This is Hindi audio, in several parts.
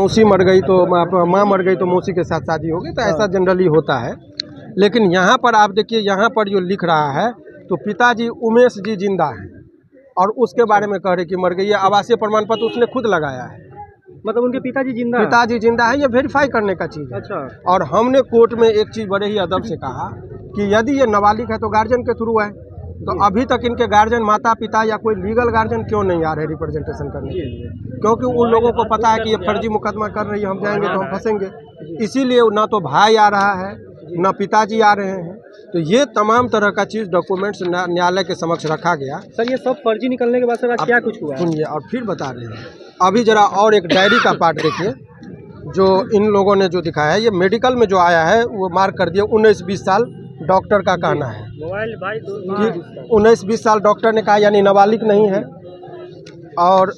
मौसी मर गई तो माँ मर गई तो मौसी के साथ शादी होगी, तो ऐसा जनरली होता है। लेकिन यहाँ पर आप देखिए, यहाँ पर जो लिख रहा है तो पिताजी उमेश जी जिंदा हैं और उसके बारे में कह रहे कि मर गई। ये आवासीय प्रमाण पत्र उसने खुद लगाया है, मतलब उनके पिताजी जिंदा है, ये वेरीफाई करने का चीज़ है। अच्छा। और हमने कोर्ट में एक चीज़ बड़े ही अदब से कहा कि यदि ये नाबालिग है तो गार्जियन के थ्रू है, तो अभी तक इनके गार्जियन माता पिता या कोई लीगल गार्जियन क्यों नहीं आ रहे रिप्रेजेंटेशन करने के लिए? क्योंकि उन लोगों को पता है कि ये फर्जी मुकदमा कर रही है, हम जाएंगे तो हम फंसेंगे। इसीलिए ना तो भाई आ रहा है ना पिताजी आ रहे हैं। तो ये तमाम तरह का चीज़ डॉक्यूमेंट्स न्यायालय के समक्ष रखा गया। सर ये सब फर्जी निकलने के बाद सर क्या कुछ हुआ? सुनिए और फिर बता रहे हैं। अभी जरा और एक डायरी का पार्ट देखिए जो इन लोगों ने जो दिखाया है। ये मेडिकल में जो आया है वो मार्क कर दिया 19-20 साल, डॉक्टर का कहना है कि 19-20 साल डॉक्टर ने कहा, यानी नाबालिग नहीं है। और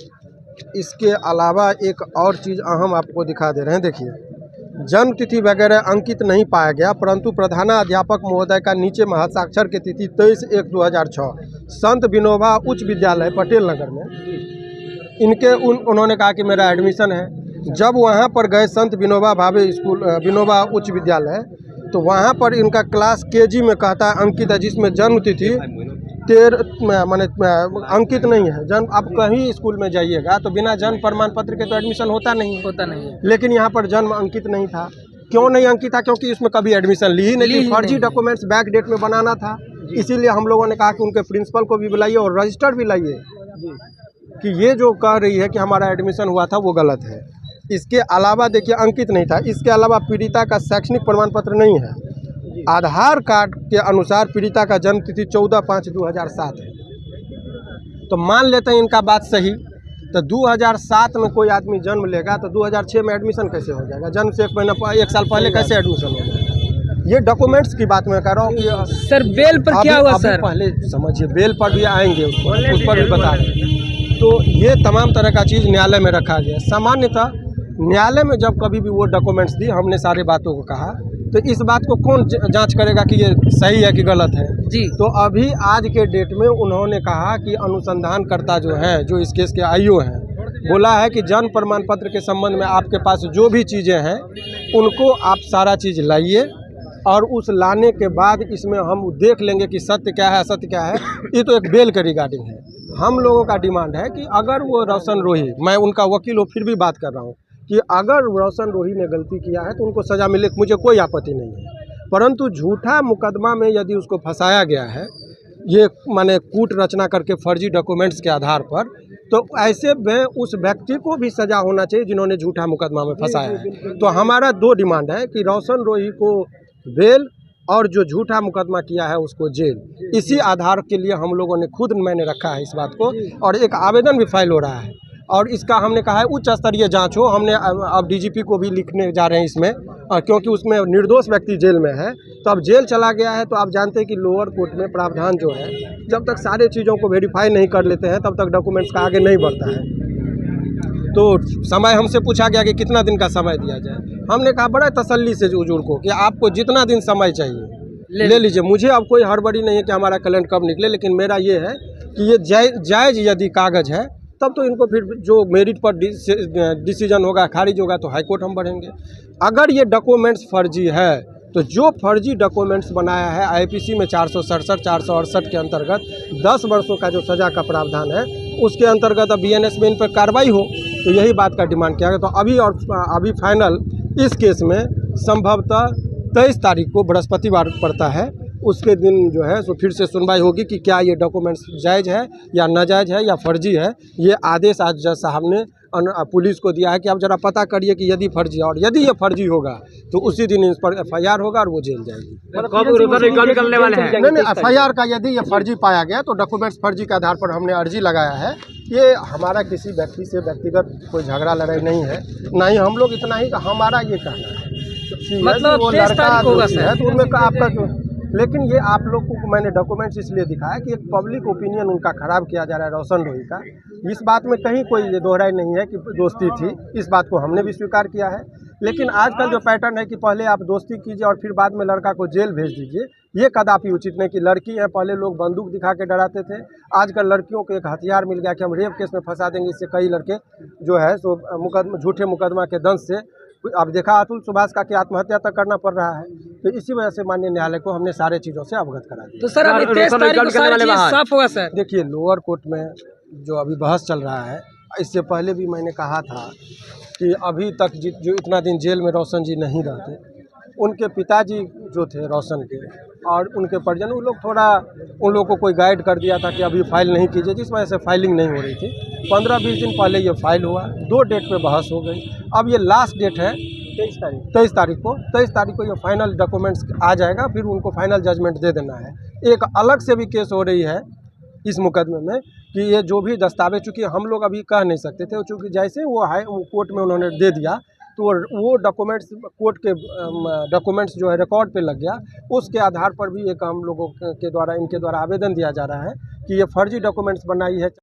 इसके अलावा एक और चीज़ अहम आपको दिखा दे रहे हैं, देखिए जन्म तिथि वगैरह अंकित नहीं पाया गया, परंतु प्रधानाध्यापक महोदय का नीचे में हस्ताक्षर की तिथि 23/1/2006 संत विनोबा उच्च विद्यालय पटेल नगर में इनके उन्होंने कहा कि मेरा एडमिशन है। जब वहाँ पर गए संत विनोबा भावे स्कूल विनोबा उच्च विद्यालय, तो वहाँ पर इनका क्लास केजी में कहता है अंकित है, जिसमें जन्म तिथि 13 माने अंकित नहीं है। जन्म आप कहीं स्कूल में जाइएगा तो बिना जन्म प्रमाण पत्र के तो एडमिशन होता नहीं है। लेकिन यहाँ पर जन्म अंकित नहीं था। क्यों नहीं अंकित था? क्योंकि इसमें कभी एडमिशन ली ही नहीं थी। फर्जी डॉक्यूमेंट्स बैक डेट में बनाना था। इसीलिए हम लोगों ने कहा कि उनके प्रिंसिपल को भी बुलाइए और रजिस्टर भी लाइए कि ये जो कह रही है कि हमारा एडमिशन हुआ था वो गलत है। इसके अलावा देखिए अंकित नहीं था। इसके अलावा पीड़िता का शैक्षणिक प्रमाण पत्र नहीं है। आधार कार्ड के अनुसार पीड़िता का जन्म तिथि 14/5/2007 है। तो मान लेते हैं इनका बात सही, तो 2007 में कोई आदमी जन्म लेगा तो 2006 में एडमिशन कैसे हो जाएगा? जन्म से एक साल पहले कैसे एडमिशन हो जाएगा? ये डॉक्यूमेंट्स की बात मैं कर रहा हूँ कि सर बेल पर क्या हुआ सर? पहले समझिए, बेल पर भी आएंगे, उस पर भी बता दें। तो ये तमाम तरह का चीज़ न्यायालय में रखा गया। सामान्यतः न्यायालय में जब कभी भी वो डॉक्यूमेंट्स दी, हमने सारे बातों को कहा, तो इस बात को कौन जांच करेगा कि ये सही है कि गलत है जी? तो अभी आज के डेट में उन्होंने कहा कि अनुसंधानकर्ता जो है, जो इस केस के आईओ हैं, बोला है कि जन्म प्रमाण पत्र के संबंध में आपके पास जो भी चीज़ें हैं उनको आप सारा चीज़ लाइए और उस लाने के बाद इसमें हम देख लेंगे कि सत्य क्या है असत्य क्या है। ये तो एक बेल के रिगार्डिंग है। हम लोगों का डिमांड है कि अगर वो रोशन रोही, मैं उनका वकील हूँ फिर भी बात कर रहा हूँ, कि अगर रोशन रोही ने गलती किया है तो उनको सज़ा मिले, मुझे कोई आपत्ति नहीं है। परंतु झूठा मुकदमा में यदि उसको फंसाया गया है, ये माने कूट रचना करके फर्जी डॉक्यूमेंट्स के आधार पर, तो ऐसे में उस व्यक्ति को भी सज़ा होना चाहिए जिन्होंने झूठा मुकदमा में फंसाया है। तो हमारा 2 डिमांड है कि रोशन रोही को बेल और जो झूठा मुकदमा किया है उसको जेल। इसी आधार के लिए हम लोगों ने खुद मैंने रखा है इस बात को, और एक आवेदन भी फाइल हो रहा है और इसका हमने कहा है उच्च स्तरीय जांच हो। हमने अब डीजीपी को भी लिखने जा रहे हैं इसमें, क्योंकि उसमें निर्दोष व्यक्ति जेल में है। तो अब जेल चला गया है तो आप जानते हैं कि लोअर कोर्ट में प्रावधान जो है, जब तक सारे चीज़ों को वेरीफाई नहीं कर लेते हैं तब तक डॉक्यूमेंट्स का आगे नहीं बढ़ता है। तो समय हमसे पूछा गया कि कितना दिन का समय दिया जाए। हमने कहा बड़ा तसल्ली से हुजूर को कि आपको जितना दिन समय चाहिए ले लीजिए, मुझे अब कोई हड़बड़ी नहीं है कि हमारा कैलेंडर कब निकले। लेकिन मेरा ये है कि ये जायज़ यदि कागज़ है तब तो इनको फिर जो मेरिट पर डिसीजन होगा, खारिज होगा, तो हाई कोर्ट हम बढ़ेंगे। अगर ये डॉक्यूमेंट्स फर्जी है तो जो फर्जी डॉक्यूमेंट्स बनाया है आईपीसी में 467, 468 के अंतर्गत 10 वर्षों का जो सज़ा का प्रावधान है, उसके अंतर्गत अब बीएनएस में इन पर कार्रवाई हो। तो यही बात का डिमांड किया गया। तो अभी फाइनल इस केस में संभवतः 23 तारीख को बृहस्पतिवार पड़ता है, उसके दिन जो है सो फिर से सुनवाई होगी कि क्या ये डॉक्यूमेंट्स जायज़ है या नाजायज़ है या फर्जी है। ये आदेश आज जज साहब ने पुलिस को दिया है कि आप जरा पता करिए कि यदि फर्जी है, और यदि ये फर्जी होगा तो उसी दिन इस पर एफआईआर होगा और वो जेल जाएगी। नहीं, एफआईआर का यदि ये फर्जी पाया गया तो डॉक्यूमेंट्स फर्जी के आधार पर हमने अर्जी लगाया है। ये हमारा किसी व्यक्ति से व्यक्तिगत कोई झगड़ा लड़ाई नहीं है, ना ही हम लोग इतना ही हमारा ये कहना है कि मतलब वो लड़का है तो उनमें आपका जो, लेकिन ये आप लोग को मैंने डॉक्यूमेंट्स इसलिए दिखाया कि एक पब्लिक ओपिनियन उनका ख़राब किया जा रहा है रोशन रोही का। इस बात में कहीं कोई ये दोहराई नहीं है कि दोस्ती थी, इस बात को हमने भी स्वीकार किया है। लेकिन आजकल जो पैटर्न है कि पहले आप दोस्ती कीजिए और फिर बाद में लड़का को जेल भेज दीजिए, ये कदापि उचित नहीं। कि लड़की है, पहले लोग बंदूक दिखा के डराते थे, आजकल लड़कियों को एक हथियार मिल गया कि हम रेप केस में फंसा देंगे। इससे कई लड़के जो है सो झूठे मुकदमा के दंश से, अब देखा अतुल सुभाष का कि आत्महत्या तक करना पड़ रहा है। तो इसी वजह से माननीय न्यायालय को हमने सारे चीज़ों से अवगत करा दिया। तो सर अभी 23 तारीख को सारी चीज़ साफ होगा सर। देखिए, लोअर कोर्ट में जो अभी बहस चल रहा है, इससे पहले भी मैंने कहा था कि अभी तक जो इतना दिन जेल में रोशन जी नहीं रहते, उनके पिताजी जो थे रोशन के और उनके परिजन, उन लोग थोड़ा उन लोगों को कोई गाइड कर दिया था कि अभी फाइल नहीं कीजिए, जिस वजह से फाइलिंग नहीं हो रही थी। 15-20 दिन पहले ये फाइल हुआ, 2 डेट पे बहस हो गई। अब ये लास्ट डेट है 23 तारीख को ये फाइनल डॉक्यूमेंट्स आ जाएगा, फिर उनको फाइनल जजमेंट दे देना है। एक अलग से भी केस हो रही है इस मुकदमे में कि ये जो भी दस्तावेज, चूँकि हम लोग अभी कह नहीं सकते थे, चूँकि जैसे वो कोर्ट में उन्होंने दे दिया तो वो डॉक्यूमेंट्स, कोर्ट के डॉक्यूमेंट्स जो है रिकॉर्ड पे लग गया। उसके आधार पर भी एक हम लोगों के द्वारा, इनके द्वारा आवेदन दिया जा रहा है कि ये फर्जी डॉक्यूमेंट्स बनाई है।